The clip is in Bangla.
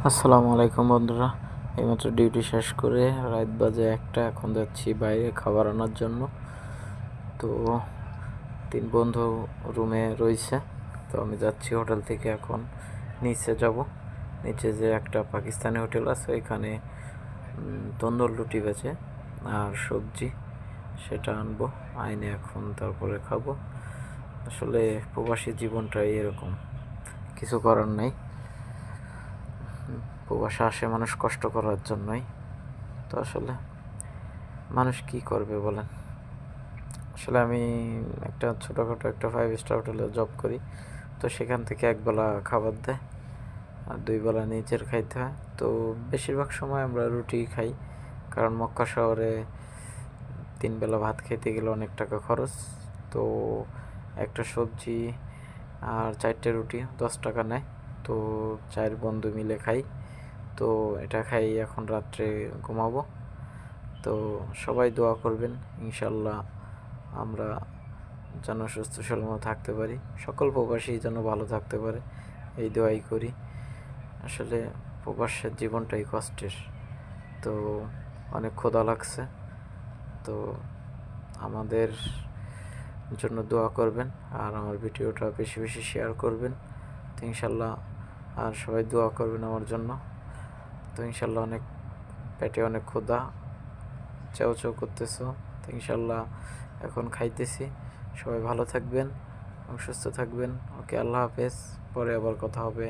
আসসালামু আলাইকুম বন্ধুরা। এইমাত্র ডিউটি শেষ করে রাত বাজে 1টা, এখন যাচ্ছি বাইরে খাবার আনার জন্য। তো 3 বন্ধু রুমে রয়েছে, তো আমি যাচ্ছি হোটেল থেকে এখন নিচে যাব। নিচে যে একটা পাকিস্তানি হোটেল আছে, এখানে তন্দুর রুটি বেচে আর সবজি, সেটা আনবো, আইনে এখন তারপরে খাবো। আসলে প্রবাসী জীবনটাই এরকম, কিছু করার নাই। প্রবাসে আসে মানুষ কষ্ট করার জন্যই, তো আসলে মানুষ কি করবে বলেন। আসলে আমি একটা ছোটোখাটো একটা 5 স্টার হোটেলে জব করি, তো সেখান থেকে একবেলা খাবার দেয় আর 2 বেলা নিজের খাইতে হয়। তো বেশিরভাগ সময় আমরা রুটি খাই, কারণ মক্কা শহরে 3 বেলা ভাত খেতে গেলে অনেক টাকা খরচ। তো একটা সবজি আর 4টে রুটি 10 টাকা নেয়। তো 4 বন্ধু মিলে খাই। তো এটা খাই, এখন রাত্রে ঘুমাবো। তো সবাই দোয়া করবেন, ইনশাল্লাহ আমরা যেন সুস্থ সবল থাকতে পারি, সকল প্রবাসী যেন ভালো থাকতে পারে, এই দোয়াই করি। আসলে প্রবাসের জীবনটাই কষ্টের। তো অনেক ক্ষুধা লাগছে, তো আমাদের জন্য দোয়া করবেন আর আমার ভিডিওটা বেশি বেশি শেয়ার করবেন। তো ইনশাল্লাহ আর সবাই দোয়া করবেন আমার জন্য। তো ইনশাল্লাহ অনেক পেটে অনেক ক্ষুধা, চাও চাও করতেছো। তো ইনশাল্লাহ এখন খাইতেছি। সবাই ভালো থাকবেন এবং সুস্থ থাকবেন। ওকে, আল্লাহ হাফেজ, পরে আবার কথা হবে।